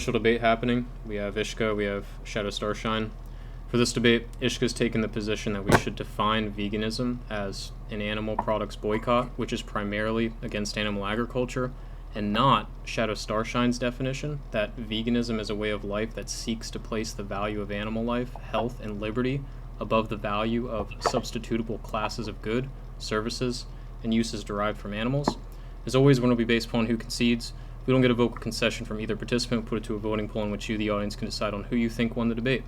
official debate happening. We have Ishka, we have Shadow Starshine. For this debate, Ishka's taken the position that we should define veganism as an animal products boycott, which is primarily against animal agriculture, and not Shadow Starshine's definition that veganism is a way of life that seeks to place the value of animal life, health, and liberty above the value of substitutable classes of good, services, and uses derived from animals. As always, one will be based upon who concedes. If we don't get a vocal concession from either participant, we'll put it to a voting poll in which you, the audience, can decide on who you think won the debate.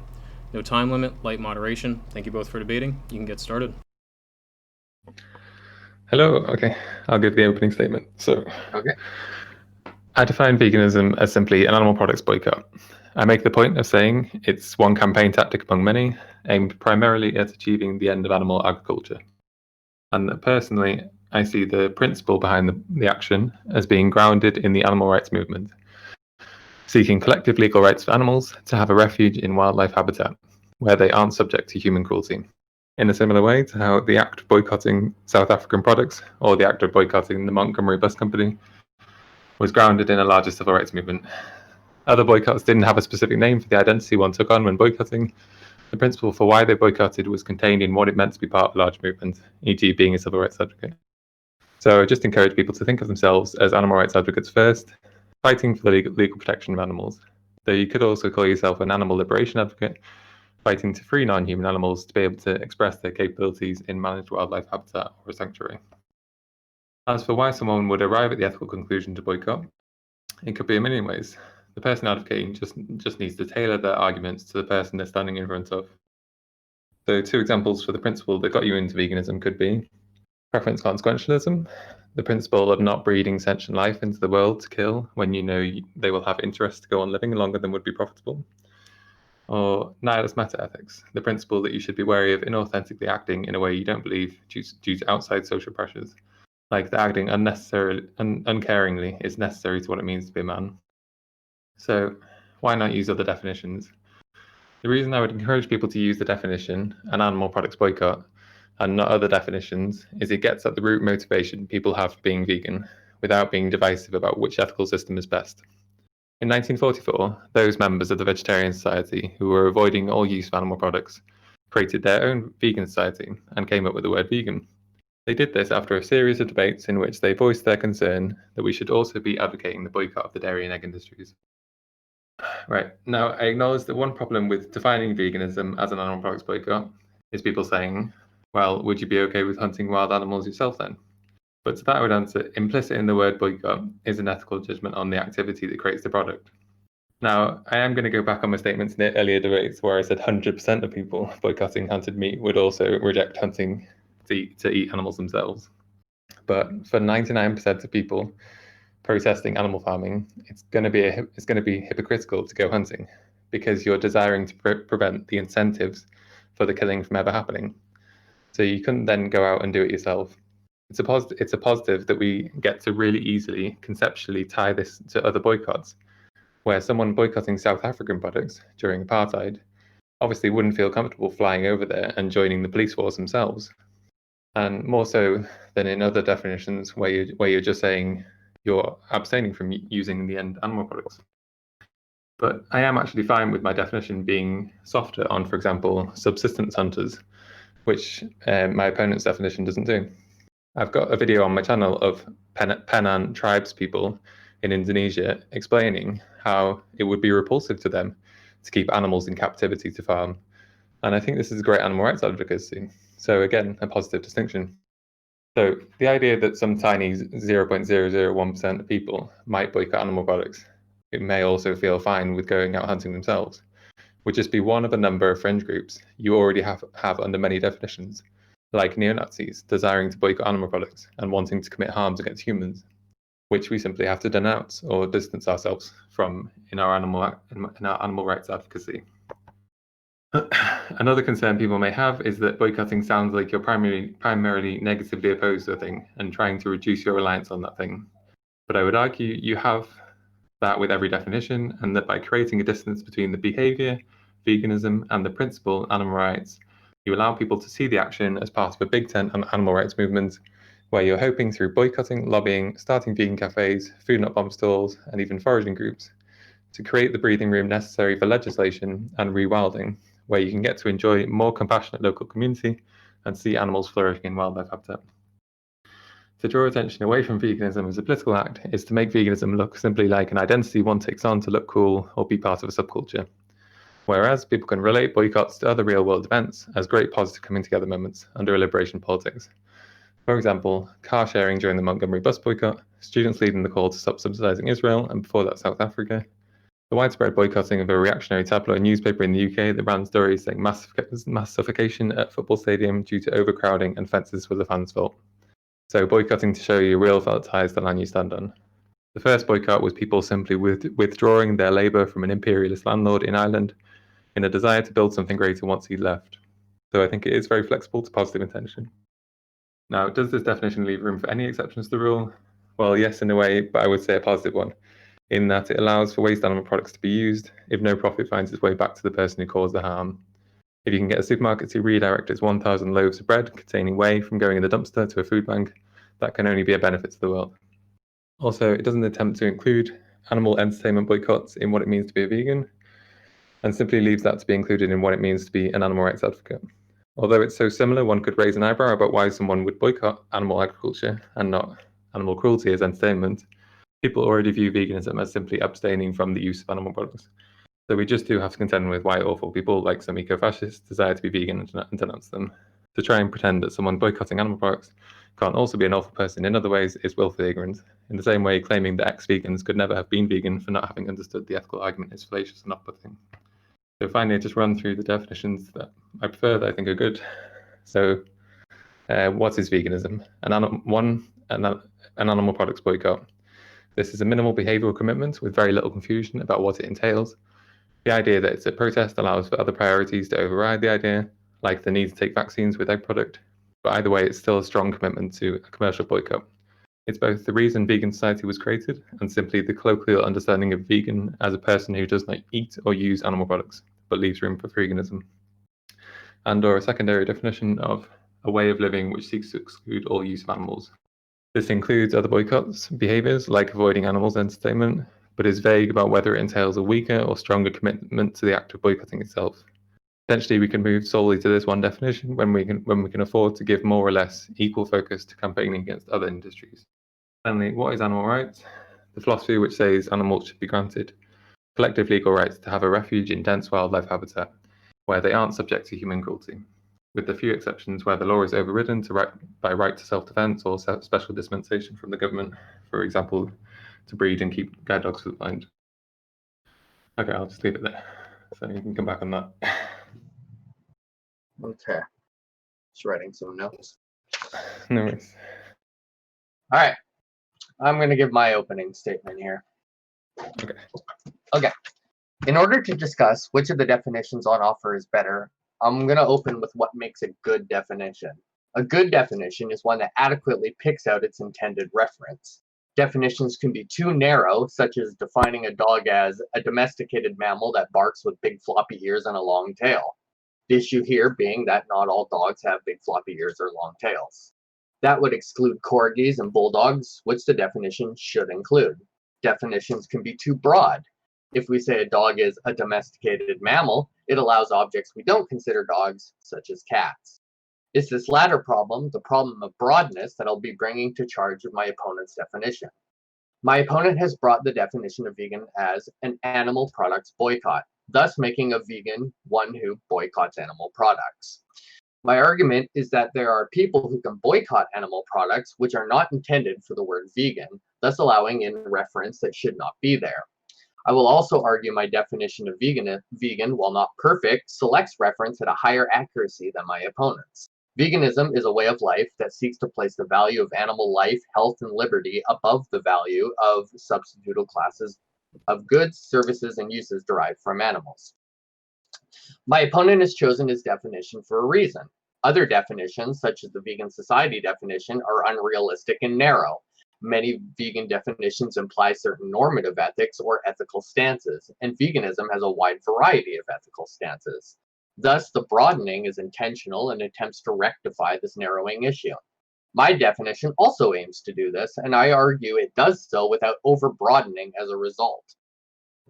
No time limit, light moderation. Thank you both for debating. You can get started. Hello. Okay, I'll give the opening statement. I define veganism as simply an animal products boycott. I make the point of saying it's one campaign tactic among many, aimed primarily at achieving the end of animal agriculture. And personally, I see the principle behind the action as being grounded in the animal rights movement, seeking collective legal rights for animals to have a refuge in wildlife habitat, where they aren't subject to human cruelty. In a similar way to how the act of boycotting South African products, or the act of boycotting the Montgomery Bus Company, was grounded in a larger civil rights movement. Other boycotts didn't have a specific name for the identity one took on when boycotting. The principle for why they boycotted was contained in what it meant to be part of a large movement, e.g. being a civil rights advocate. So I just encourage people to think of themselves as animal rights advocates first, fighting for the legal protection of animals. Though you could also call yourself an animal liberation advocate, fighting to free non-human animals to be able to express their capabilities in managed wildlife habitat or a sanctuary. As for why someone would arrive at the ethical conclusion to boycott, it could be a million ways. The person advocating just needs to tailor their arguments to the person they're standing in front of. So 2 examples for the principle that got you into veganism could be preference consequentialism, the principle of not breeding sentient life into the world to kill when you know they will have interest to go on living longer than would be profitable. Or nihilist meta-ethics, the principle that you should be wary of inauthentically acting in a way you don't believe due to outside social pressures, like the acting uncaringly is necessary to what it means to be a man. So why not use other definitions? The reason I would encourage people to use the definition, an animal products boycott, and not other definitions, is it gets at the root motivation people have for being vegan, without being divisive about which ethical system is best. In 1944, those members of the Vegetarian Society who were avoiding all use of animal products created their own vegan society and came up with the word vegan. They did this after a series of debates in which they voiced their concern that we should also be advocating the boycott of the dairy and egg industries. Right, now I acknowledge that one problem with defining veganism as an animal products boycott is people saying, well, would you be okay with hunting wild animals yourself then? But to that I would answer, implicit in the word boycott is an ethical judgment on the activity that creates the product. Now, I am going to go back on my statements in the earlier debates where I said 100% of people boycotting hunted meat would also reject hunting to eat animals themselves. But for 99% of people protesting animal farming, it's going to be hypocritical to go hunting because you're desiring to prevent the incentives for the killing from ever happening. So you couldn't then go out and do it yourself. It's a positive that we get to really easily conceptually tie this to other boycotts, where someone boycotting South African products during apartheid obviously wouldn't feel comfortable flying over there and joining the police force themselves. And more so than in other definitions where you're just saying you're abstaining from using the end animal products. But I am actually fine with my definition being softer on, for example, subsistence hunters, which my opponent's definition doesn't do. I've got a video on my channel of Penan tribes people in Indonesia explaining how it would be repulsive to them to keep animals in captivity to farm. And I think this is great animal rights advocacy. So again, a positive distinction. So the idea that some tiny 0.001% of people might boycott animal products, it may also feel fine with going out hunting themselves, would just be one of a number of fringe groups you already have under many definitions, like neo-Nazis desiring to boycott animal products and wanting to commit harms against humans, which we simply have to denounce or distance ourselves from in our animal rights advocacy. Another concern people may have is that boycotting sounds like you're primarily negatively opposed to a thing and trying to reduce your reliance on that thing. But I would argue you have that with every definition, and that by creating a distance between the behavior, veganism, and the principle, animal rights, you allow people to see the action as part of a big tent on animal rights movement, where you're hoping through boycotting, lobbying, starting vegan cafes, food not bomb stalls, and even foraging groups, to create the breathing room necessary for legislation and rewilding, where you can get to enjoy more compassionate local community and see animals flourishing in wildlife habitat. To draw attention away from veganism as a political act is to make veganism look simply like an identity one takes on to look cool or be part of a subculture. Whereas people can relate boycotts to other real-world events as great positive coming together moments under a liberation politics. For example, car sharing during the Montgomery bus boycott, students leading the call to stop subsidizing Israel, and before that South Africa, the widespread boycotting of a reactionary tabloid newspaper in the UK that ran stories saying mass suffocation at football stadium due to overcrowding and fences was the fans' fault. So boycotting to show your real felt ties to the land you stand on. The first boycott was people simply withdrawing their labour from an imperialist landlord in Ireland in a desire to build something greater once he left. So I think it is very flexible to positive intention. Now, does this definition leave room for any exceptions to the rule? Well, yes, in a way, but I would say a positive one, in that it allows for waste animal products to be used if no profit finds its way back to the person who caused the harm. If you can get a supermarket to redirect its 1,000 loaves of bread containing whey from going in the dumpster to a food bank, that can only be a benefit to the world. Also, it doesn't attempt to include animal entertainment boycotts in what it means to be a vegan, and simply leaves that to be included in what it means to be an animal rights advocate. Although it's so similar, one could raise an eyebrow about why someone would boycott animal agriculture and not animal cruelty as entertainment. People already view veganism as simply abstaining from the use of animal products. So we just do have to contend with why awful people, like some eco-fascists, desire to be vegan and denounce them. To try and pretend that someone boycotting animal products can't also be an awful person in other ways is willfully ignorant. In the same way, claiming that ex-vegans could never have been vegan for not having understood the ethical argument is fallacious and off-putting. So finally, I just run through the definitions that I prefer, that I think are good. So what is veganism? An animal products boycott. This is a minimal behavioral commitment with very little confusion about what it entails. The idea that it's a protest allows for other priorities to override the idea, like the need to take vaccines with egg product. But either way, it's still a strong commitment to a commercial boycott. It's both the reason vegan society was created and simply the colloquial understanding of vegan as a person who does not eat or use animal products, but leaves room for veganism. And or a secondary definition of a way of living which seeks to exclude all use of animals. This includes other boycotts behaviors like avoiding animals entertainment, but is vague about whether it entails a weaker or stronger commitment to the act of boycotting itself. Potentially, we can move solely to this one definition when we can afford to give more or less equal focus to campaigning against other industries. Finally, what is animal rights? The philosophy which says animals should be granted collective legal rights to have a refuge in dense wildlife habitat where they aren't subject to human cruelty, with the few exceptions where the law is overridden by right to self-defense or special dispensation from the government, for example, to breed and keep guide dogs for the blind. Okay, I'll just leave it there, so you can come back on that. Okay. Just writing some notes. No worries. All right. I'm going to give my opening statement here. Okay. In order to discuss which of the definitions on offer is better, I'm going to open with what makes a good definition. A good definition is one that adequately picks out its intended reference. Definitions can be too narrow, such as defining a dog as a domesticated mammal that barks with big floppy ears and a long tail. The issue here being that not all dogs have big floppy ears or long tails. That would exclude corgis and bulldogs, which the definition should include. Definitions can be too broad. If we say a dog is a domesticated mammal, it allows objects we don't consider dogs, such as cats. It's this latter problem, the problem of broadness, that I'll be bringing to charge of my opponent's definition. My opponent has brought the definition of vegan as an animal products boycott, thus making a vegan one who boycotts animal products. My argument is that there are people who can boycott animal products which are not intended for the word vegan, thus allowing in reference that should not be there. I will also argue my definition of vegan, while not perfect, selects reference at a higher accuracy than my opponent's. Veganism is a way of life that seeks to place the value of animal life, health, and liberty above the value of substitutable classes of goods, services, and uses derived from animals. My opponent has chosen his definition for a reason. Other definitions, such as the vegan society definition, are unrealistic and narrow. Many vegan definitions imply certain normative ethics or ethical stances, and veganism has a wide variety of ethical stances. Thus, the broadening is intentional and attempts to rectify this narrowing issue. My definition also aims to do this, and I argue it does so without over-broadening as a result.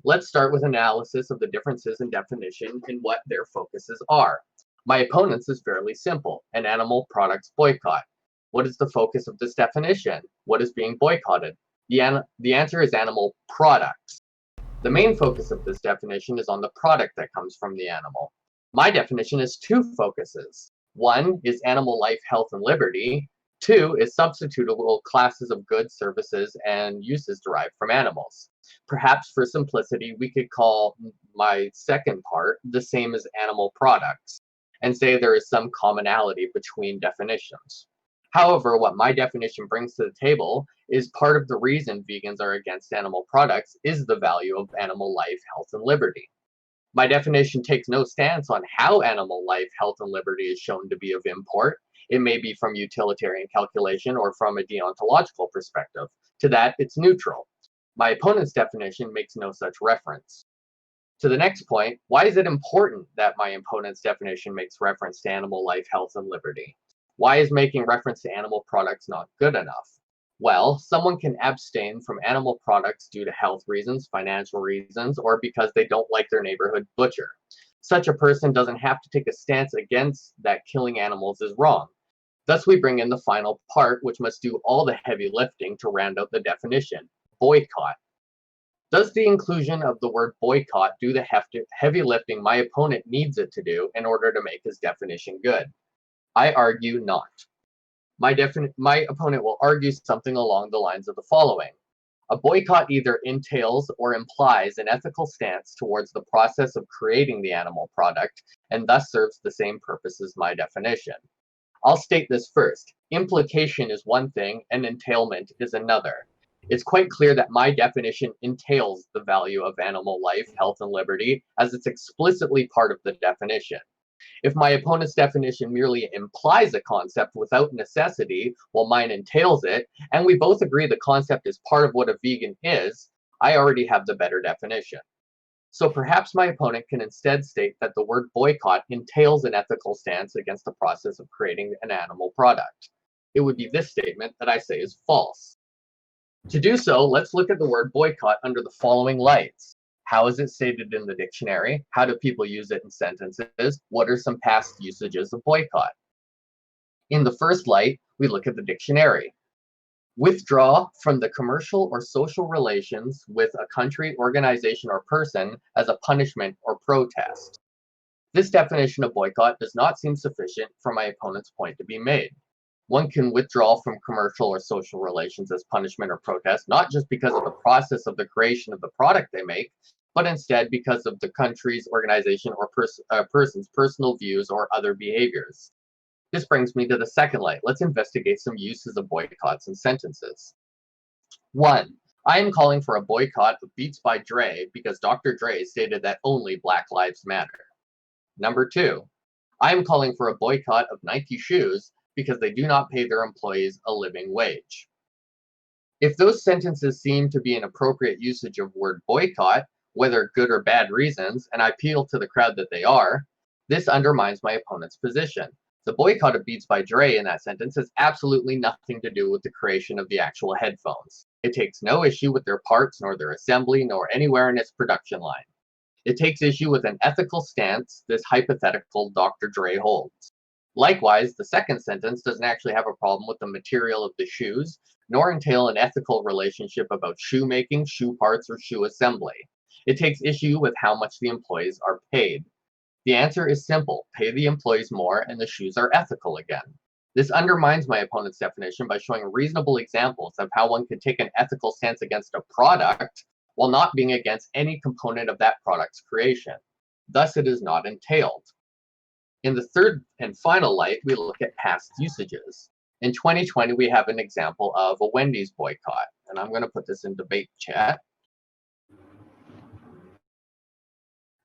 Let's start with analysis of the differences in definition and what their focuses are. My opponent's is fairly simple, an animal products boycott. What is the focus of this definition? What is being boycotted? The answer is animal products. The main focus of this definition is on the product that comes from the animal. My definition has two focuses. One is animal life, health, and liberty. Two is substitutable classes of goods, services, and uses derived from animals. Perhaps for simplicity, we could call my second part the same as animal products and say there is some commonality between definitions. However, what my definition brings to the table is part of the reason vegans are against animal products is the value of animal life, health, and liberty. My definition takes no stance on how animal life, health, and liberty is shown to be of import. It may be from utilitarian calculation or from a deontological perspective. To that, it's neutral. My opponent's definition makes no such reference. To the next point, why is it important that my opponent's definition makes reference to animal life, health, and liberty? Why is making reference to animal products not good enough? Well, someone can abstain from animal products due to health reasons, financial reasons, or because they don't like their neighborhood butcher. Such a person doesn't have to take a stance against that killing animals is wrong. Thus, we bring in the final part, which must do all the heavy lifting to round out the definition: boycott. Does the inclusion of the word boycott do the heavy lifting my opponent needs it to do in order to make his definition good? I argue not. My opponent will argue something along the lines of the following. A boycott either entails or implies an ethical stance towards the process of creating the animal product and thus serves the same purpose as my definition. I'll state this first. Implication is one thing and entailment is another. It's quite clear that my definition entails the value of animal life, health, and liberty as it's explicitly part of the definition. If my opponent's definition merely implies a concept without necessity, while mine entails it, and we both agree the concept is part of what a vegan is, I already have the better definition. So perhaps my opponent can instead state that the word boycott entails an ethical stance against the process of creating an animal product. It would be this statement that I say is false. To do so, let's look at the word boycott under the following lights. How is it stated in the dictionary? How do people use it in sentences? What are some past usages of boycott? In the first light, we look at the dictionary. Withdraw from the commercial or social relations with a country, organization, or person as a punishment or protest. This definition of boycott does not seem sufficient for my opponent's point to be made. One can withdraw from commercial or social relations as punishment or protest, not just because of the process of the creation of the product they make, but instead because of the country's, organization, or person's personal views or other behaviors. This brings me to the second light. Let's investigate some uses of boycotts in sentences. 1. I am calling for a boycott of Beats by Dre because Dr. Dre stated that only Black Lives Matter. Number 2. I am calling for a boycott of Nike shoes because they do not pay their employees a living wage. If those sentences seem to be an appropriate usage of word boycott, whether good or bad reasons, and I appeal to the crowd that they are, this undermines my opponent's position. The boycott of Beats by Dre in that sentence has absolutely nothing to do with the creation of the actual headphones. It takes no issue with their parts, nor their assembly, nor anywhere in its production line. It takes issue with an ethical stance this hypothetical Dr. Dre holds. Likewise, the second sentence doesn't actually have a problem with the material of the shoes, nor entail an ethical relationship about shoemaking, shoe parts, or shoe assembly. It takes issue with how much the employees are paid. The answer is simple: pay the employees more and the shoes are ethical again. This undermines my opponent's definition by showing reasonable examples of how one could take an ethical stance against a product while not being against any component of that product's creation. Thus, it is not entailed. In the third and final light, we look at past usages. In 2020, we have an example of a Wendy's boycott, and I'm going to put this in debate chat.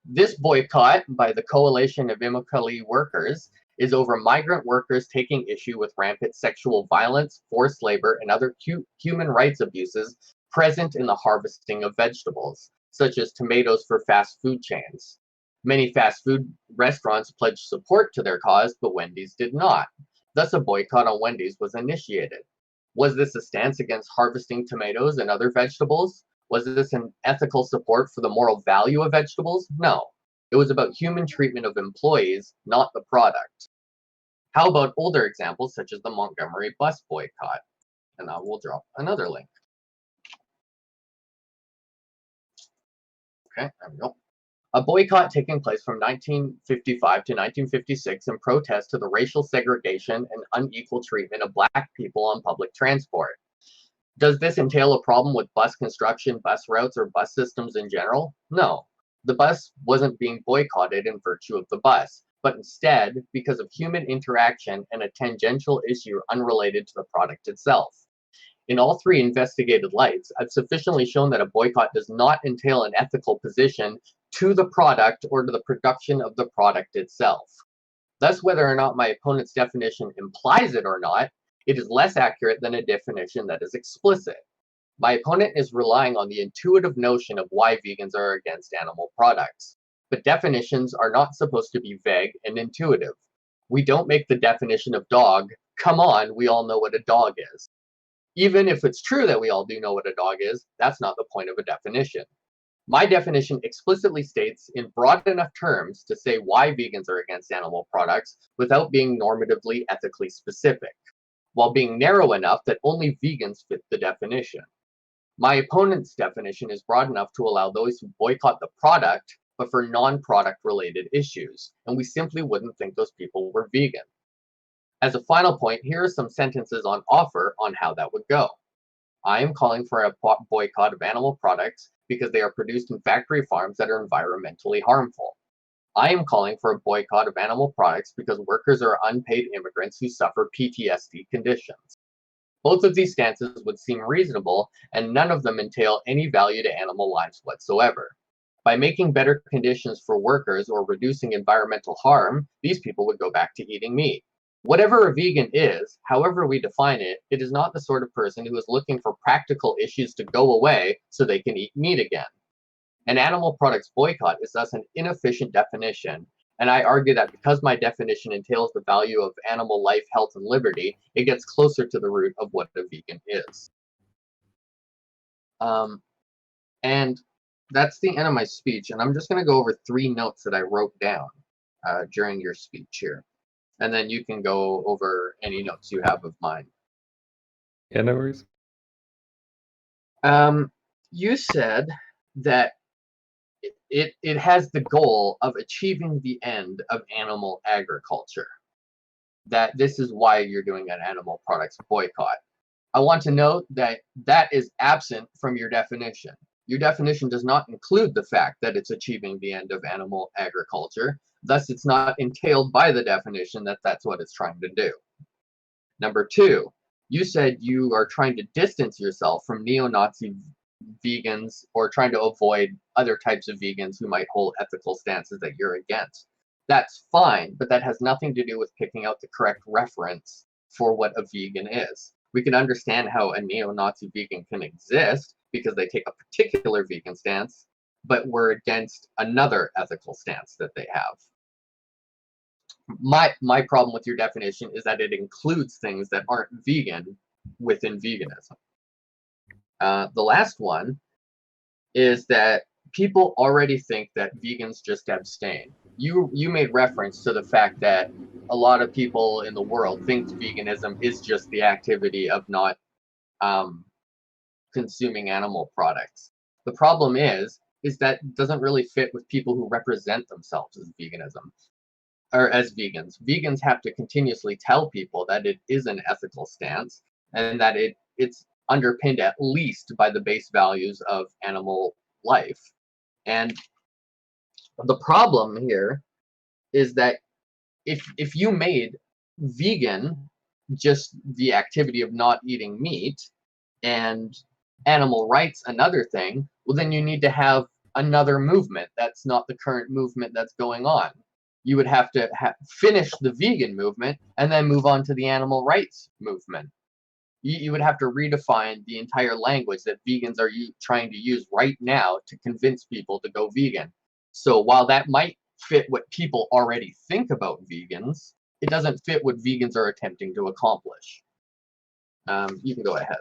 This boycott by the Coalition of Immokalee Workers is over migrant workers taking issue with rampant sexual violence, forced labor, and other human rights abuses present in the harvesting of vegetables, such as tomatoes for fast food chains. Many fast food restaurants pledged support to their cause, but Wendy's did not. Thus, a boycott on Wendy's was initiated. Was this a stance against harvesting tomatoes and other vegetables? Was this an ethical support for the moral value of vegetables? No. It was about human treatment of employees, not the product. How about older examples such as the Montgomery bus boycott? And I will drop another link. Okay, there we go. A boycott taking place from 1955 to 1956 in protest to the racial segregation and unequal treatment of Black people on public transport. Does this entail a problem with bus construction, bus routes, or bus systems in general? No. The bus wasn't being boycotted in virtue of the bus, but instead because of human interaction and a tangential issue unrelated to the product itself. In all three investigated lights, I've sufficiently shown that a boycott does not entail an ethical position to the product or to the production of the product itself. Thus, whether or not my opponent's definition implies it or not, it is less accurate than a definition that is explicit. My opponent is relying on the intuitive notion of why vegans are against animal products. But definitions are not supposed to be vague and intuitive. We don't make the definition of dog, come on, we all know what a dog is. Even if it's true that we all do know what a dog is, that's not the point of a definition. My definition explicitly states in broad enough terms to say why vegans are against animal products without being normatively ethically specific, while being narrow enough that only vegans fit the definition. My opponent's definition is broad enough to allow those who boycott the product, but for non-product related issues, and we simply wouldn't think those people were vegan. As a final point, here are some sentences on offer on how that would go. I am calling for a boycott of animal products because they are produced in factory farms that are environmentally harmful. I am calling for a boycott of animal products because workers are unpaid immigrants who suffer PTSD conditions. Both of these stances would seem reasonable, and none of them entail any value to animal lives whatsoever. By making better conditions for workers or reducing environmental harm, these people would go back to eating meat. Whatever a vegan is, however we define it, it is not the sort of person who is looking for practical issues to go away so they can eat meat again. An animal products boycott is thus an inefficient definition, and I argue that because my definition entails the value of animal life, health, and liberty, it gets closer to the root of what a vegan is. And that's the end of my speech, and I'm just going to go over 3 notes that I wrote down during your speech here. And then you can go over any notes you have of mine. Yeah, no worries. You said that it has the goal of achieving the end of animal agriculture. That this is why you're doing an animal products boycott. I want to note that that is absent from your definition. Your definition does not include the fact that it's achieving the end of animal agriculture. Thus, it's not entailed by the definition that that's what it's trying to do. Number 2, you said you are trying to distance yourself from neo-Nazi vegans or trying to avoid other types of vegans who might hold ethical stances that you're against. That's fine, but that has nothing to do with picking out the correct reference for what a vegan is. We can understand how a neo-Nazi vegan can exist because they take a particular vegan stance, but we're against another ethical stance that they have. My problem with your definition is that it includes things that aren't vegan within veganism. The last one is that people already think that vegans just abstain. You made reference to the fact that a lot of people in the world think veganism is just the activity of not consuming animal products. The problem is that it doesn't really fit with people who represent themselves as veganism. Or as vegans. Vegans have to continuously tell people that it is an ethical stance and that it's underpinned at least by the base values of animal life. And the problem here is that if you made vegan just the activity of not eating meat and animal rights another thing, well then you need to have another movement that's not the current movement that's going on. You would have to finish the vegan movement and then move on to the animal rights movement. You would have to redefine the entire language that vegans are trying to use right now to convince people to go vegan. So while that might fit what people already think about vegans, it doesn't fit what vegans are attempting to accomplish. You can go ahead.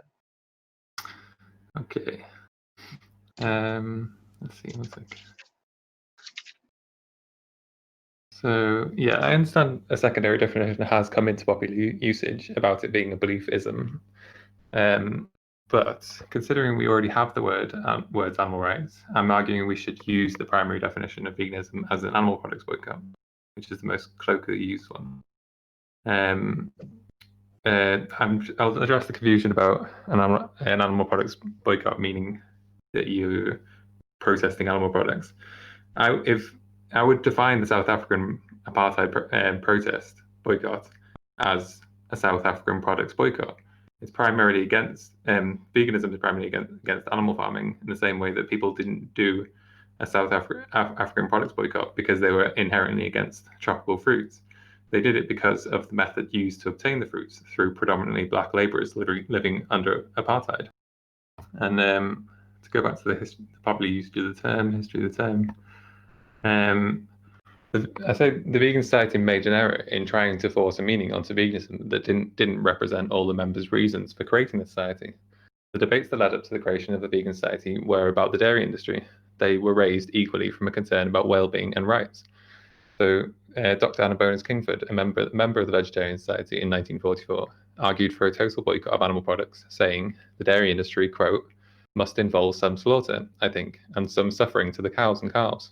Okay. Let's see, one sec. So yeah, I understand a secondary definition has come into popular usage about it being a beliefism. But considering we already have the words animal rights, I'm arguing we should use the primary definition of veganism as an animal products boycott, which is the most colloquially used one. I'll address the confusion about an animal products boycott, meaning that you're protesting animal products. I would define the South African apartheid protest boycott as a South African products boycott. It's primarily against veganism is primarily against animal farming in the same way that people didn't do a South African products boycott because they were inherently against tropical fruits. They did it because of the method used to obtain the fruits through predominantly black laborers living under apartheid. And to go back to the popular usage of the term, history of the term, I say the Vegan Society made an error in trying to force a meaning onto veganism that didn't represent all the members' reasons for creating the society. The debates that led up to the creation of the Vegan Society were about the dairy industry. They were raised equally from a concern about well-being and rights. So Dr. Anna Bonas-Kingford, a member of the Vegetarian Society in 1944, argued for a total boycott of animal products, saying the dairy industry, quote, must involve some slaughter, I think, and some suffering to the cows and calves.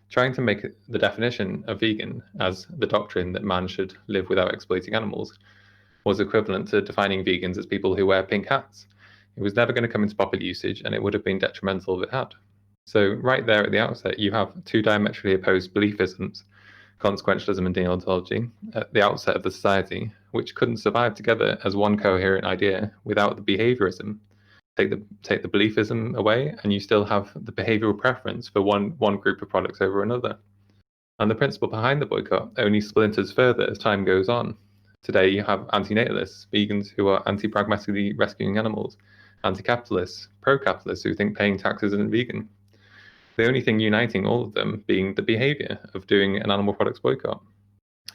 Trying to make the definition of vegan as the doctrine that man should live without exploiting animals was equivalent to defining vegans as people who wear pink hats. It was never going to come into popular usage, and it would have been detrimental if it had. So right there at the outset, you have two diametrically opposed beliefisms, consequentialism and deontology, at the outset of the society, which couldn't survive together as one coherent idea without the behaviorism. Take the beliefism away, and you still have the behavioral preference for one group of products over another. And the principle behind the boycott only splinters further as time goes on. Today, you have anti-natalists, vegans who are anti-pragmatically rescuing animals, anti-capitalists, pro-capitalists who think paying taxes isn't vegan. The only thing uniting all of them being the behavior of doing an animal products boycott.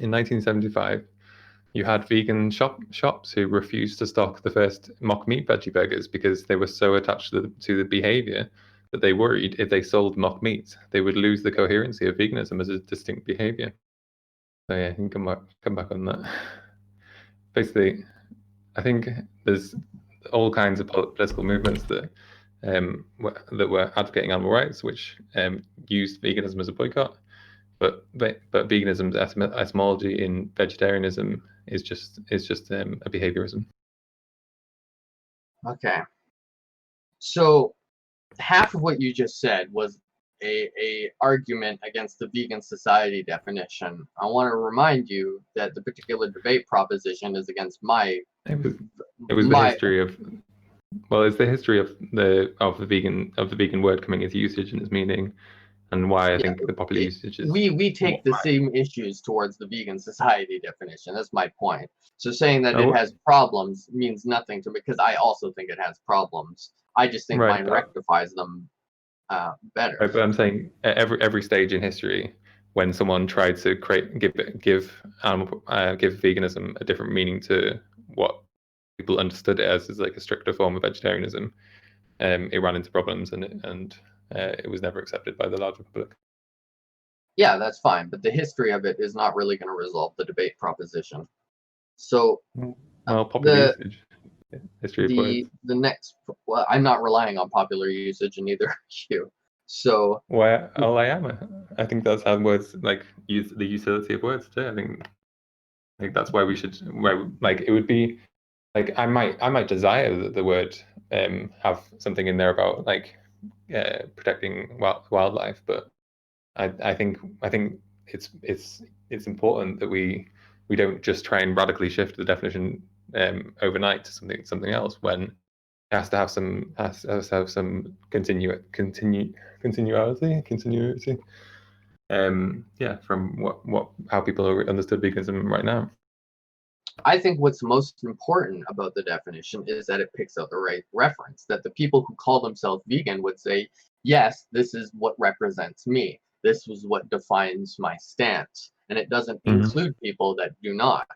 In 1975, you had vegan shops who refused to stock the first mock meat veggie burgers because they were so attached to the behavior that they worried if they sold mock meat, they would lose the coherency of veganism as a distinct behavior. So yeah, you can come back on that. Basically, I think there's all kinds of political movements that were advocating animal rights, which used veganism as a boycott. But veganism's etymology in vegetarianism is just a behaviorism. Okay. So half of what you just said was a argument against the vegan society definition. I want to remind you that the particular debate proposition is against my. It was the history of. Well, it's the history of the vegan word coming into usage and its meaning, and why I think the popular usage is. We take the same issues towards the vegan society definition. That's my point. So saying that it has problems means nothing to me because I also think it has problems. I just think mine rectifies them better. Right, but I'm saying at every stage in history, when someone tried to give veganism a different meaning to what people understood it as like a stricter form of vegetarianism, it ran into problems and it was never accepted by the larger public. Yeah, that's fine, but the history of it is not really going to resolve the debate proposition. So, well, popular usage, history of words. The next, well, I'm not relying on popular usage, and neither are you. So, I am. I think that's how words use the utility of words too. I think that's why we should. It would be I might desire that the word have something in there about protecting wildlife, but I think it's important that we don't just try and radically shift the definition overnight to something else when it has to have some continuity. From how people understood veganism right now. I think what's most important about the definition is that it picks out the right reference, that the people who call themselves vegan would say, yes, this is what represents me. This was what defines my stance. And it doesn't include people that do not.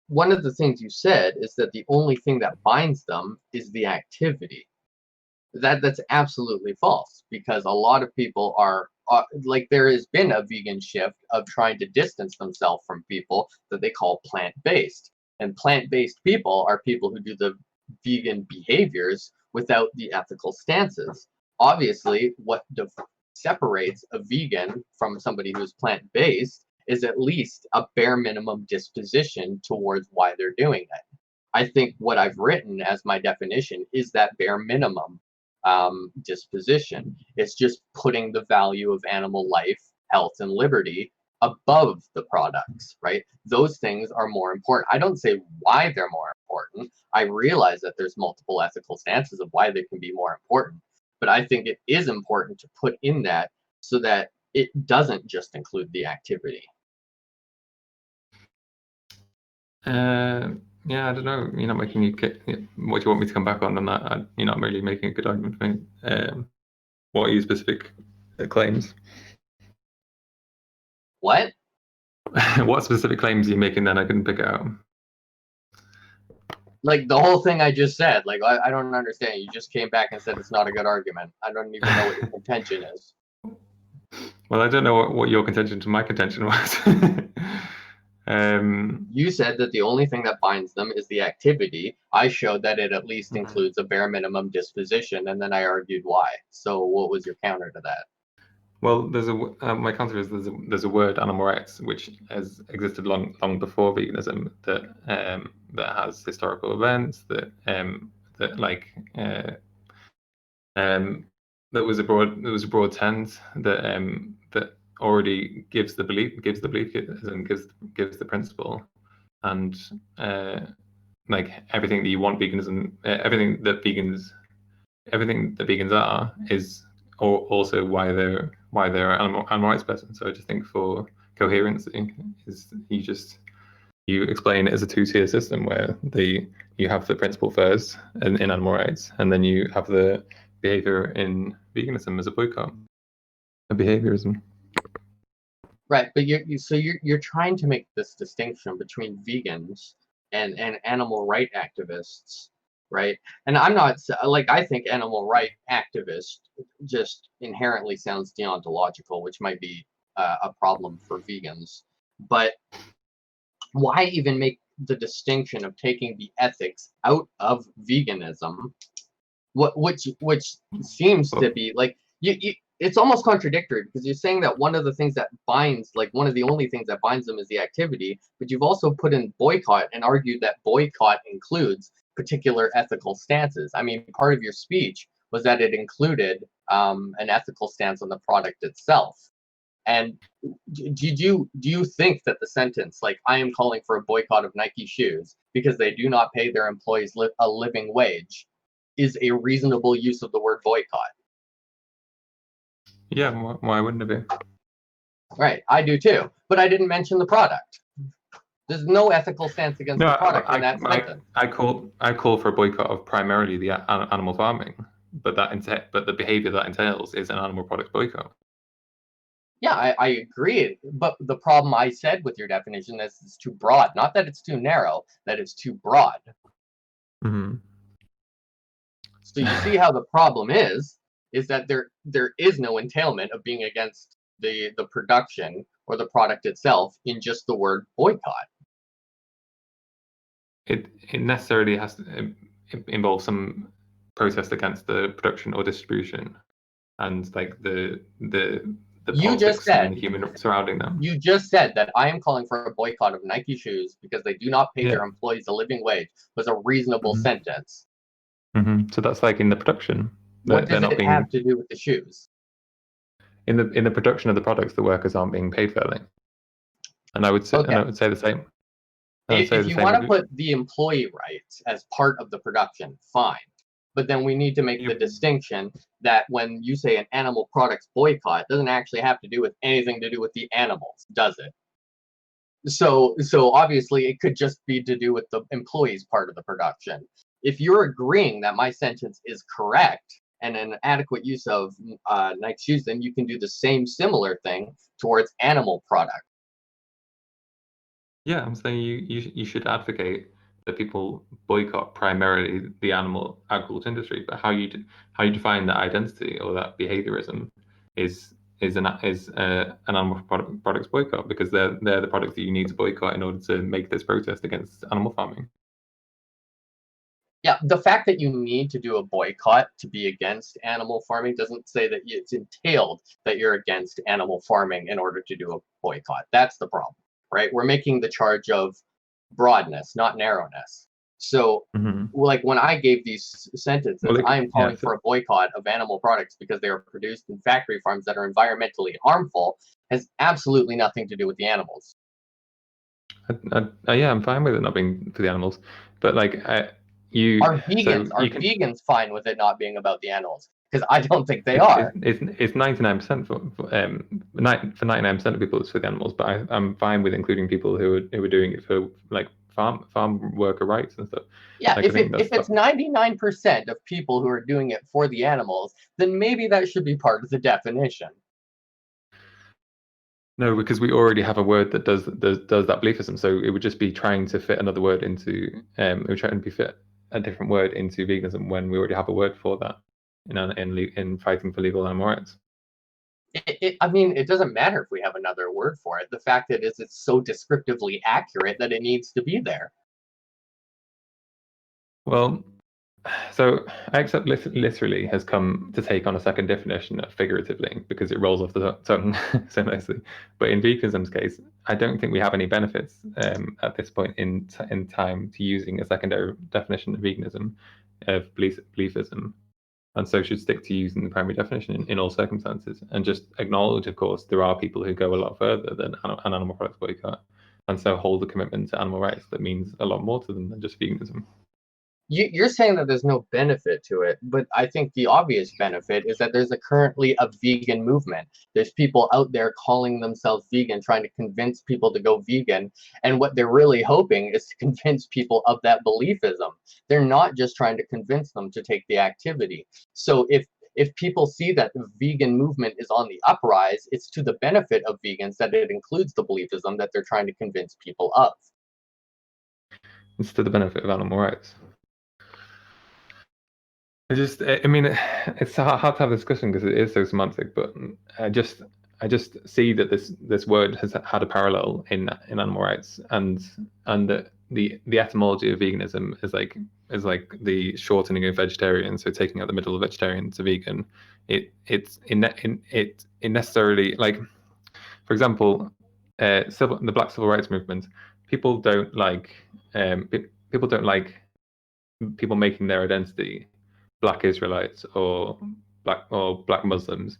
One of the things you said is that the only thing that binds them is the activity. That's absolutely false, because a lot of people are like, there has been a vegan shift of trying to distance themselves from people that they call plant-based. And plant-based people are people who do the vegan behaviors without the ethical stances. Obviously, what separates a vegan from somebody who's plant-based is at least a bare minimum disposition towards why they're doing it. I think what I've written as my definition is that bare minimum disposition. It's just putting the value of animal life, health, and liberty above the products, right? Those things are more important. I don't say why they're more important. I realize that there's multiple ethical stances of why they can be more important, but I think it is important to put in that so that it doesn't just include the activity. Yeah, I don't know. You're not making what do you want me to come back on that? You're not really making a good argument for me. What are your specific claims? What? What specific claims are you making? Then I couldn't pick it out. Like the whole thing I just said. Like, I don't understand. You just came back and said it's not a good argument. I don't even know what your contention is. Well, I don't know what your contention to my contention was. You said that the only thing that binds them is the activity. I showed that it at least includes a bare minimum disposition, and then I argued why. So what was your counter to that? Well, there's my counter is there's a word, animal rights, which has existed long before veganism, that has historical events that was a broad tent that already gives the belief and gives the principle, and like everything that you want veganism, everything that vegans are is also why they're animal rights person. So I just think for coherency is you explain it as a two-tier system where you have the principle first in animal rights, and then you have the behavior in veganism as a boycott, a behaviorism. Right, but you're trying to make this distinction between vegans and animal right activists, right? And I'm not like, I think animal right activist just inherently sounds deontological, which might be a problem for vegans. But why even make the distinction of taking the ethics out of veganism? Which seems to be like it's almost contradictory, because you're saying that one of the things that binds, like one of the only things that binds them is the activity, but you've also put in boycott and argued that boycott includes particular ethical stances. I mean, part of your speech was that it included an ethical stance on the product itself. And do you think that the sentence, like, I am calling for a boycott of Nike shoes because they do not pay their employees a living wage, is a reasonable use of the word boycott? Yeah, why wouldn't it be? Right, I do too, but I didn't mention the product. There's no ethical stance against the product in that sentence. I call for a boycott of primarily the animal farming, but the behavior that entails is an animal products boycott. Yeah, I agree, but the problem I said with your definition is it's too broad. Not that it's too narrow, that it's too broad. Mm-hmm. So you see how the problem is that there is no entailment of being against the production or the product itself in just the word boycott. It necessarily has to involve some protest against the production or distribution, and like the you just said, and the human surrounding them. You just said that I am calling for a boycott of Nike shoes because they do not pay their employees a living wage was a reasonable sentence. Mm-hmm. So that's like in the production. What does it have to do with the shoes? In the production of the products, the workers aren't being paid fairly. And I would say, the same. If you want to put the employee rights as part of the production, fine. But then we need to make the distinction that when you say an animal products boycott, it doesn't actually have to do with anything to do with the animals, does it? So obviously it could just be to do with the employees part of the production. If you're agreeing that my sentence is correct and an adequate use of Nike shoes, then you can do the same similar thing towards animal product. Yeah, I'm saying you should advocate that people boycott primarily the animal agriculture industry, but how you define that identity or that behaviorism is an animal products boycott, because they're the products that you need to boycott in order to make this protest against animal farming. Yeah, the fact that you need to do a boycott to be against animal farming doesn't say that it's entailed that you're against animal farming in order to do a boycott. That's the problem, right? We're making the charge of broadness, not narrowness. So, like when I gave these sentences, I am calling for a boycott of animal products because they are produced in factory farms that are environmentally harmful, has absolutely nothing to do with the animals. Yeah, I'm fine with it not being for the animals, but like Are vegans fine with it not being about the animals? Because I don't think they are. It's 99% for 99% of people it's for the animals, but I'm fine with including people who are doing it for like farm worker rights and stuff. Yeah, like, if it's 99% of people who are doing it for the animals, then maybe that should be part of the definition. No, because we already have a word that does that beliefism. So it would just be trying to fit another word into it would try to fit a different word into veganism when we already have a word for that in fighting for legal animal rights. I mean, it doesn't matter if we have another word for it. The fact is, it's so descriptively accurate that it needs to be there. Well, so I accept literally has come to take on a second definition of figuratively because it rolls off the tongue so nicely. But in veganism's case, I don't think we have any benefits at this point in time to using a secondary definition of veganism, of beliefism, and so should stick to using the primary definition in all circumstances, and just acknowledge, of course, there are people who go a lot further than an animal products boycott, and so hold a commitment to animal rights that means a lot more to them than just veganism. You're saying that there's no benefit to it, but I think the obvious benefit is that there's currently a vegan movement. There's people out there calling themselves vegan, trying to convince people to go vegan, and what they're really hoping is to convince people of that beliefism. They're not just trying to convince them to take the activity. So if people see that the vegan movement is on the uprise, it's to the benefit of vegans that it includes the beliefism that they're trying to convince people of. It's to the benefit of animal rights. I mean, it's hard to have a discussion because it is so semantic, but I just see that this word has had a parallel in animal rights, and the etymology of veganism is like the shortening of vegetarian, so taking out the middle of vegetarian to vegan. It necessarily, like, for example, the Black Civil Rights Movement. People don't like people making their identity Black Israelites or Black Muslims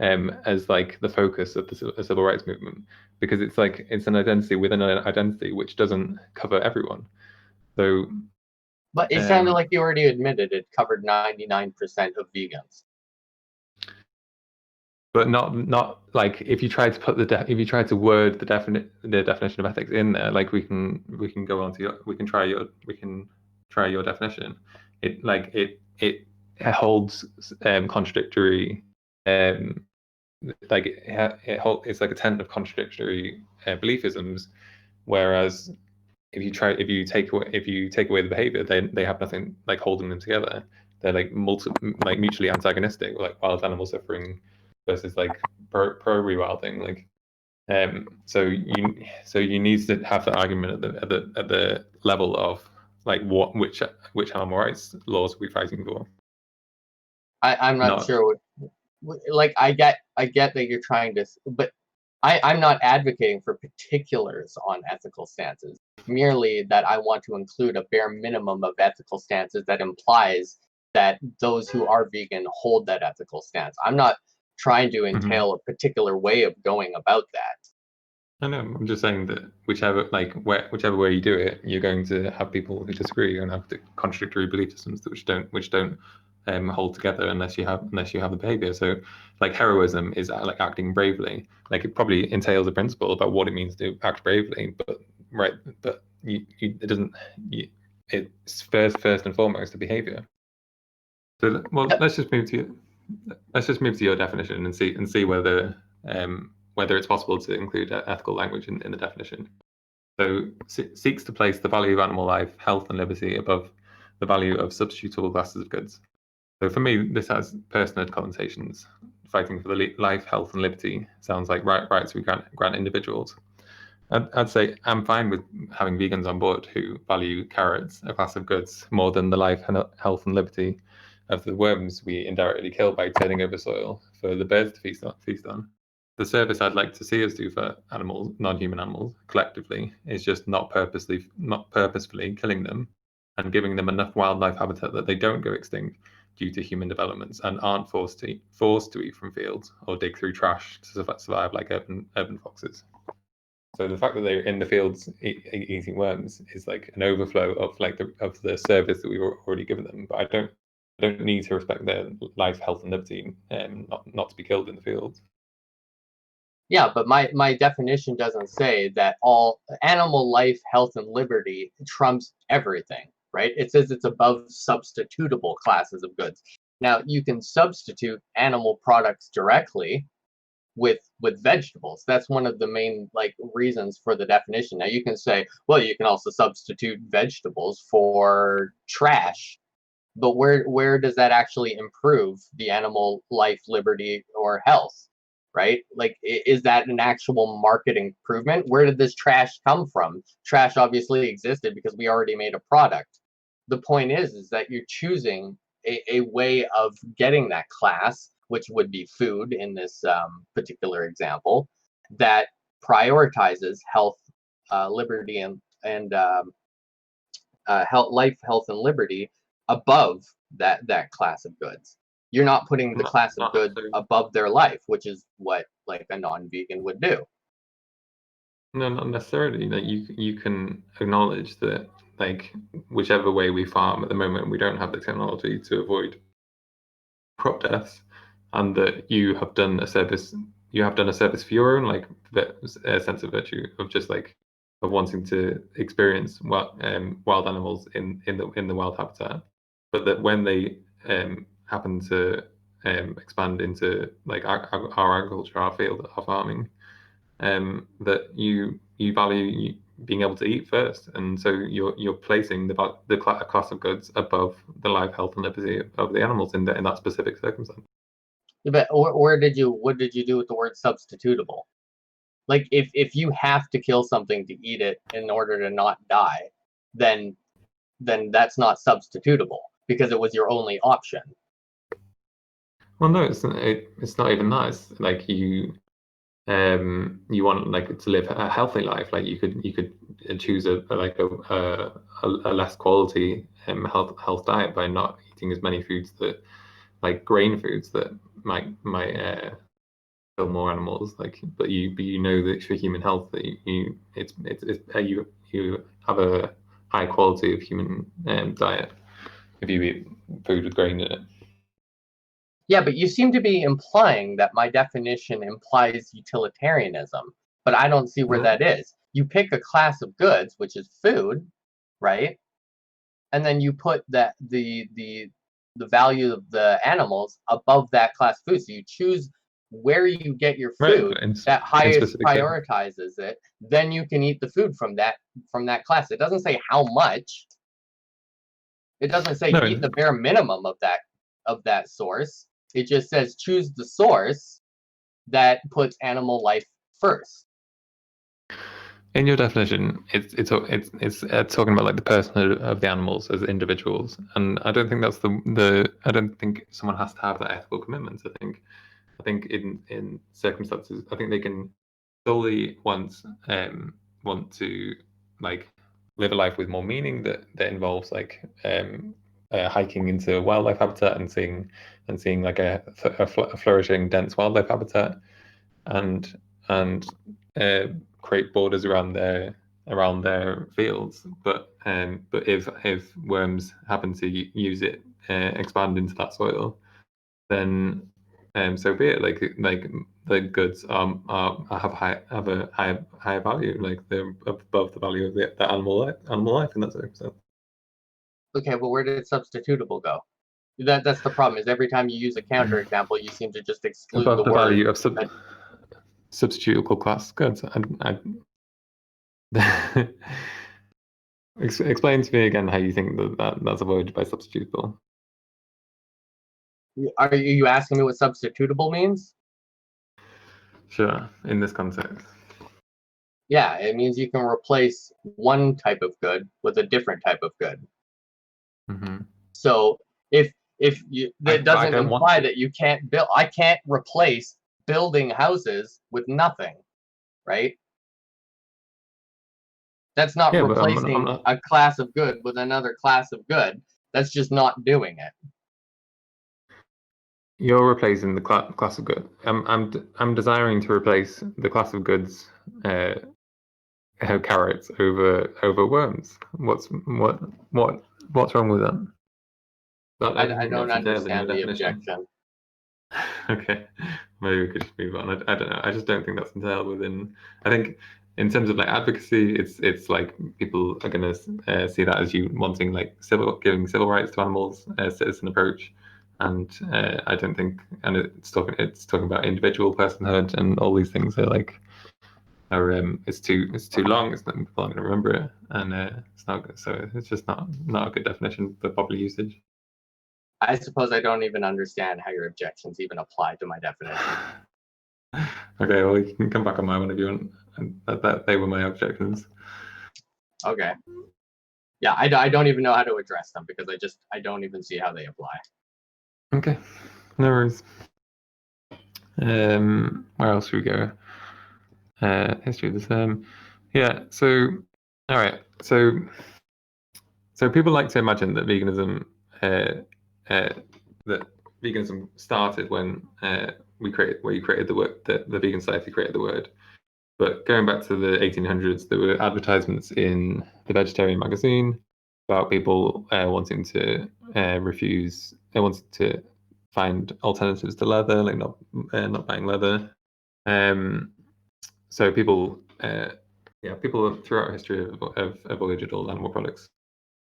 as like the focus of the civil rights movement, because it's an identity within an identity which doesn't cover everyone. So, but it sounded like you already admitted it covered 99% of vegans. But not like if you try to put if you try to word the definition of ethics in there, like we can go on to we can try your definition. It holds contradictory it's like a tent of contradictory beliefisms, whereas if you take away the behavior, they have nothing like holding them together. They're like mutually antagonistic, like wild animal suffering versus like pro rewilding. Like so you need to have that argument at the level of like which animal rights laws are we fighting for. I'm not sure what, like I get that you're trying to, but I'm not advocating for particulars on ethical stances, merely that I want to include a bare minimum of ethical stances that implies that those who are vegan hold that ethical stance. I'm not trying to entail a particular way of going about that. I know. I'm just saying that whichever way you do it, you're going to have people who disagree and have the contradictory belief systems which don't hold together unless you have the behavior. So, like heroism is like acting bravely. Like it probably entails a principle about what it means to act bravely, but it doesn't. It's first and foremost the behavior. So, well, let's just move to your definition and see whether it's possible to include ethical language in the definition. So seeks to place the value of animal life, health, and liberty above the value of substitutable classes of goods. So for me, this has personal connotations. Fighting for the life, health, and liberty sounds like rights we grant individuals. I'd say I'm fine with having vegans on board who value carrots, a class of goods, more than the life, health, and liberty of the worms we indirectly kill by turning over soil for the birds to feast on. The service I'd like to see us do for animals, non-human animals, collectively, is just not purposefully killing them and giving them enough wildlife habitat that they don't go extinct due to human developments and aren't forced to eat from fields or dig through trash to survive like urban foxes. So the fact that they're in the fields eating worms is like an overflow of the service that we've already given them. But I don't need to respect their life, health, and liberty, not to be killed in the fields. Yeah, but my definition doesn't say that all animal life, health, and liberty trumps everything, right? It says it's above substitutable classes of goods. Now, you can substitute animal products directly with vegetables. That's one of the main reasons for the definition. Now, you can say, well, you can also substitute vegetables for trash, but where does that actually improve the animal life, liberty, or health? Right? Is that an actual market improvement? Where did this trash come from? Trash obviously existed because we already made a product. The point is that you're choosing a way of getting that class, which would be food in this particular example, that prioritizes health, liberty, and life, health, and liberty above that class of goods. You're not putting the class of goods above their life, which is what a non-vegan would do. No, not necessarily. You can acknowledge that whichever way we farm at the moment, we don't have the technology to avoid crop deaths, and that you have done a service. You have done a service for your own sense of virtue of just of wanting to experience wild animals in the wild habitat, but that when they happen to expand into our agriculture, our field, our farming, that you value being able to eat first, and so you're placing the class of goods above the life, health, and liberty of the animals in that specific circumstance. But what did you do with the word substitutable? If you have to kill something to eat it in order to not die, then that's not substitutable because it was your only option. Well, no, it's not even nice. You want to live a healthy life. You could choose a less quality health diet by not eating as many foods that grain foods that might kill more animals. But you know that for human health that you have a high quality of human diet if you eat food with grain in it. Yeah, but you seem to be implying that my definition implies utilitarianism, but I don't see where that is. You pick a class of goods, which is food, right? And then you put the value of the animals above that class of food. So you choose where you get your food that highest prioritizes it. Then you can eat the food from that class. It doesn't say how much. It doesn't say eat the bare minimum of that source. It just says choose the source that puts animal life first. In your definition, it's talking about the personhood of the animals as individuals, and I don't think that's I don't think someone has to have that ethical commitment. I think in circumstances, I think they can solely want to live a life with more meaning that involves hiking into wildlife habitat and seeing a flourishing dense wildlife habitat and create borders around their fields. But if worms happen to use it, expand into that soil, then so be it. The goods have a higher value. They're above the value of the animal life in that circumstance. Okay, well, where did substitutable go? That's the problem. Is every time you use a counterexample, you seem to just exclude above the word value of substitutable class goods. Explain to me again how you think that's avoided by substitutable. Are you asking me what substitutable means? Sure, in this context. Yeah, it means you can replace one type of good with a different type of good. Mm-hmm. So if that doesn't imply to. that you can't build. I can't replace building houses with nothing, right? That's not Yeah, but I'm replacing not. a class of good with another class of good. That's just not doing it. You're replacing the class of good. I'm desiring to replace the class of goods, carrots over worms. What's wrong with that? I don't I think don't that's entailed in your understand the definition. objection. Okay, maybe we could just move on. I don't know. I just don't think that's entailed within. I think in terms of like advocacy, it's like people are going to see that as you wanting like giving civil rights to animals, citizen approach, and I don't think. And it's talking about individual personhood and all these things are like it's too long. It's not people aren't going to remember it, and it's not good. So it's just not a good definition for popular usage. I suppose I don't even understand how your objections even apply to my definition. Okay, well, you can come back on my one if you want. That they were my objections. Okay. Yeah, I don't even know how to address them because I don't even see how they apply. Okay, no worries. Where else should we go? History of the term. Yeah. So, all right. So people like to imagine that veganism, that veganism started when you created the word, the Vegan Society created the word. But going back to the 1800s, there were advertisements in the Vegetarian magazine about people wanting to refuse. They wanted to find alternatives to leather, like not buying leather. So people, people throughout history have avoided all animal products.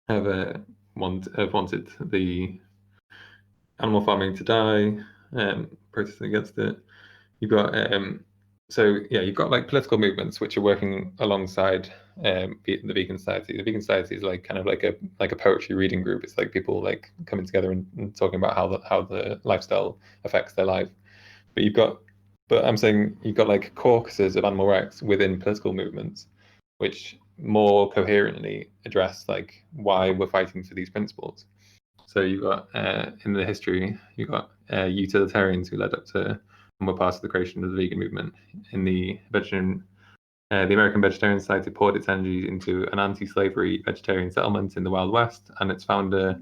Have wanted the animal farming to die, protesting against it. You've got you've got like political movements which are working alongside the Vegan Society. The Vegan Society is like kind of like a poetry reading group. It's like people like coming together and talking about how the lifestyle affects their life. But I'm saying you've got like caucuses of animal rights within political movements, which more coherently address like why we're fighting for these principles. So you've got in the history, you've got utilitarians who led up to and were part of the creation of the vegan movement. In the American Vegetarian Society poured its energy into an anti-slavery vegetarian settlement in the Wild West, and its founder,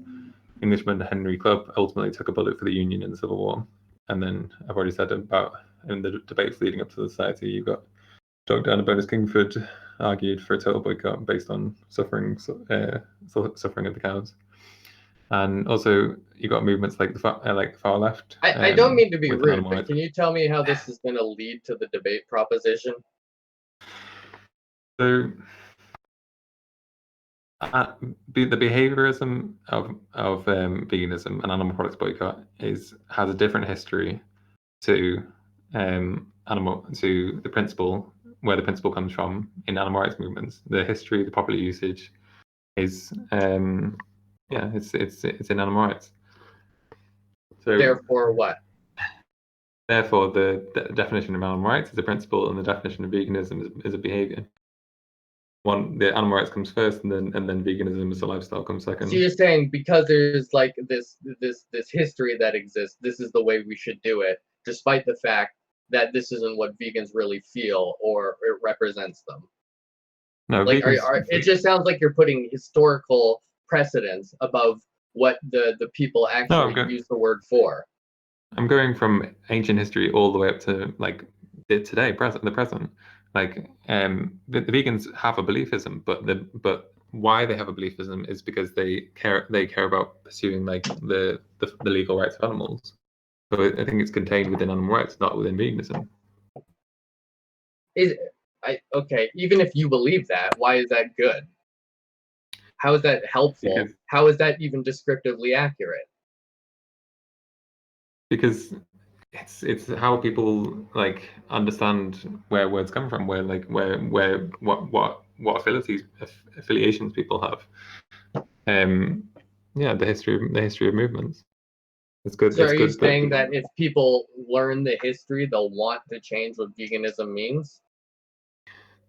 Englishman Henry Clubb, ultimately took a bullet for the Union in the Civil War. And then I've already said about in the debates leading up to the society, you've got Dr. Anna Bonus Kingford argued for a total boycott based on suffering of the cows. And also, you got movements like the far left. I don't mean to be with rude, animal but rights. can you tell me how this is going to lead to the debate proposition? So, the behaviorism of veganism and animal products boycott has a different history to to the principle, where the principle comes from in animal rights movements. The history, the popular usage is it's in animal rights. So Therefore, what? therefore, the definition of animal rights is a principle, and the definition of veganism is a behavior. The animal rights comes first, and then veganism as a lifestyle comes second. So you're saying because there's like this history that exists, this is the way we should do it, despite the fact that this isn't what vegans really feel or it represents them. No, like it just sounds like you're putting historical precedence above what the people actually use the word for. I'm going from ancient history all the way up to like today, the present. Like the vegans have a beliefism, but why they have a beliefism is because they care about pursuing like the legal rights of animals. So I think it's contained within animal rights, not within veganism. Okay, even if you believe that, why is that good? How is that helpful? How is that even descriptively accurate? Because it's how people like understand where words come from, where what affiliations people have. The history of movements. It's good. So It's are you good saying that if people learn the history, they'll want to change what veganism means?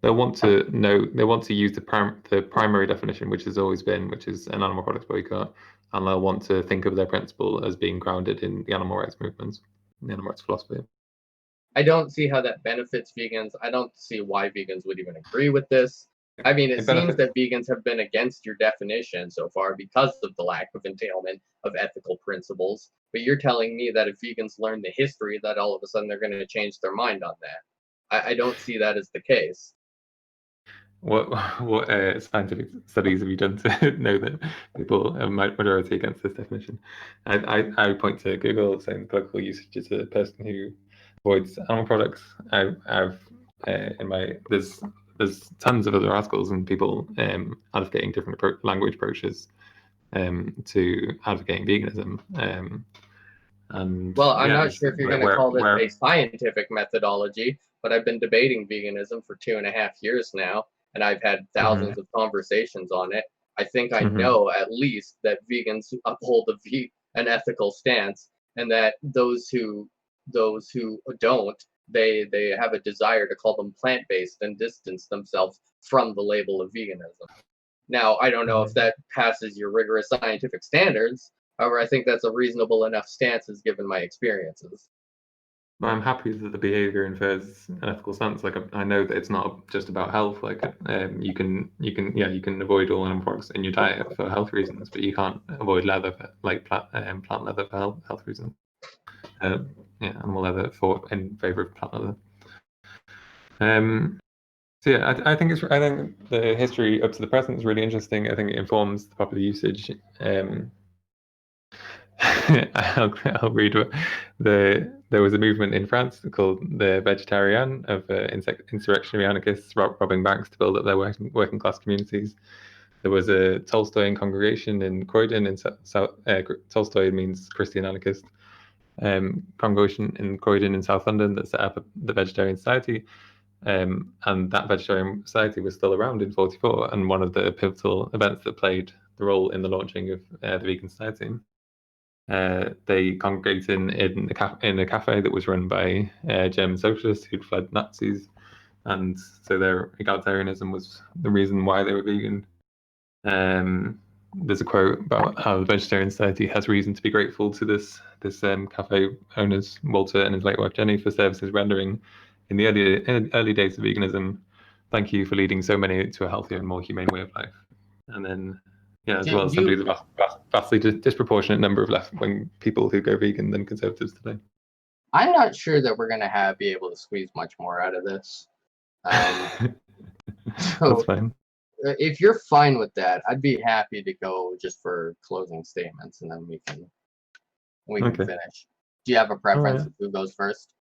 they'll want to know. They want to use the primary definition, which has always been, which is an animal products boycott, and they'll want to think of their principle as being grounded in the animal rights movements, the animal rights philosophy. I don't see how that benefits vegans. I don't see why vegans would even agree with this. I mean, it seems that vegans have been against your definition so far because of the lack of entailment of ethical principles. But you're telling me that if vegans learn the history, that all of a sudden they're going to change their mind on that. I don't see that as the case. What scientific studies have you done to know that people are majority against this definition? I point to Google saying political usage is a person who avoids animal products. There's tons of other articles and people advocating different language approaches to advocating veganism. Well, I'm not sure if you're going to call this a scientific methodology, but I've been debating veganism for 2.5 years now, and I've had thousands of conversations on it. I think I know at least that vegans uphold an ethical stance, and that those who don't, they have a desire to call them plant-based and distance themselves from the label of veganism. Now, I don't know if that passes your rigorous scientific standards. However, I think that's a reasonable enough stance as given my experiences. I'm happy that the behavior infers an ethical stance. Like I know that it's not just about health. Like you can avoid all animal products in your diet for health reasons, but you can't avoid leather plant leather for health reasons. Animal leather in favor of plant leather. I think the history up to the present is really interesting. I think it informs the popular usage. I'll read what there was a movement in France called the Vegetarian of insurrectionary anarchists robbing banks to build up their working class communities. There was a Tolstoyan congregation in Croydon in Tolstoy means Christian anarchist. Congregation in Croydon in South London that set up the Vegetarian Society. And that Vegetarian Society was still around in 1944 and one of the pivotal events that played the role in the launching of the Vegan Society. They congregated in a cafe that was run by German socialists who'd fled Nazis, and so their egalitarianism was the reason why they were vegan. There's a quote about how the Vegetarian Society has reason to be grateful to this cafe owners, Walter and his late wife Jenny, for services rendering in the early days of veganism. Thank you for leading so many to a healthier and more humane way of life. And then, as well as simply the vastly disproportionate number of left-wing people who go vegan than conservatives today. I'm not sure that we're going to be able to squeeze much more out of this. That's fine. If you're fine with that, I'd be happy to go just for closing statements, and then we can finish. Do you have a preference of who goes first?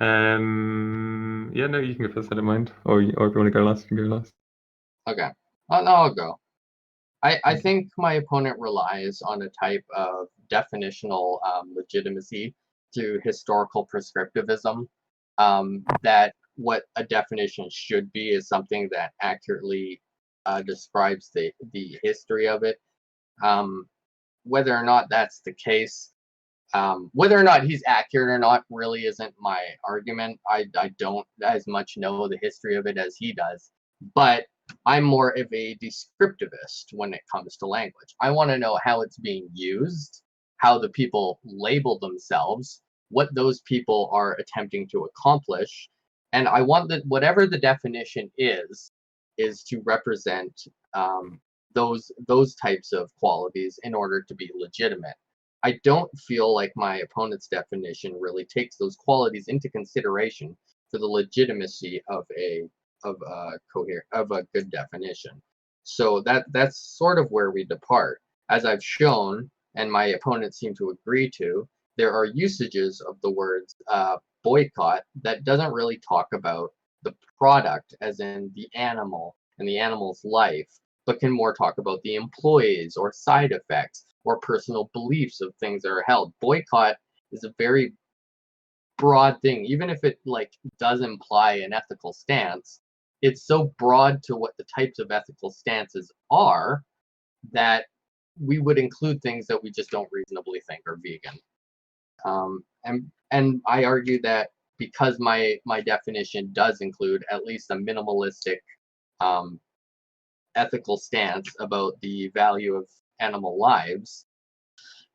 No, you can go first. I don't mind. Or if you want to go last, you can go last. Okay. No, I'll go. I think my opponent relies on a type of definitional legitimacy through historical prescriptivism. That what a definition should be is something that accurately describes the history of it. Whether or not that's the case, whether or not he's accurate or not really isn't my argument. I don't as much know the history of it as he does, but I'm more of a descriptivist when it comes to language. I want to know how it's being used, how the people label themselves, what those people are attempting to accomplish, and I want that whatever the definition is to represent those types of qualities in order to be legitimate. I don't feel like my opponent's definition really takes those qualities into consideration for the legitimacy of a good definition. So that's sort of where we depart. As I've shown, and my opponents seem to agree to, there are usages of the words boycott that doesn't really talk about the product, as in the animal and the animal's life, but can more talk about the employees or side effects or personal beliefs of things that are held. Boycott is a very broad thing, even if it does imply an ethical stance. it's so broad to what the types of ethical stances are that we would include things that we just don't reasonably think are vegan. And I argue that because my definition does include at least a minimalistic ethical stance about the value of animal lives,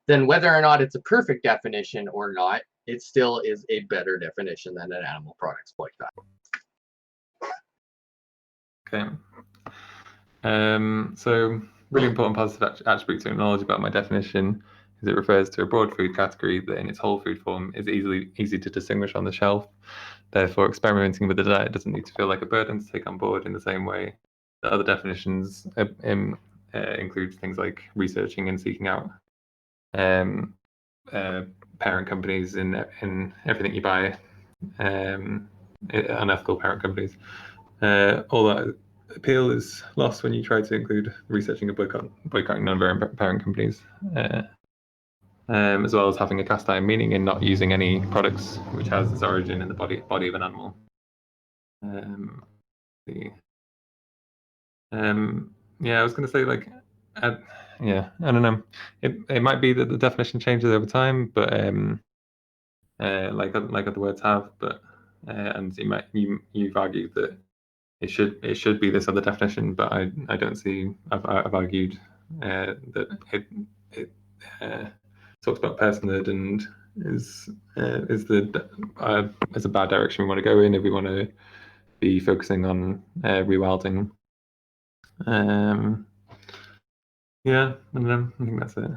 then whether or not it's a perfect definition or not, it still is a better definition than an animal products boycott. Okay. So really important positive attribute to acknowledge about my definition is it refers to a broad food category that in its whole food form is easy to distinguish on the shelf. Therefore, experimenting with the diet doesn't need to feel like a burden to take on board in the same way that other definitions include things like researching and seeking out parent companies in everything you buy, unethical parent companies. All that appeal is lost when you try to include researching and boycotting non-parent companies, as well as having a cast iron meaning in not using any products which has its origin in the body of an animal. Yeah, I was going to say yeah, I don't know. It might be that the definition changes over time, but like other words have, but and you've argued that it should be this other definition, but I don't see. I've argued that it talks about personhood and is a bad direction we want to go in if we want to be focusing on rewilding. Yeah, I don't know. I think that's it.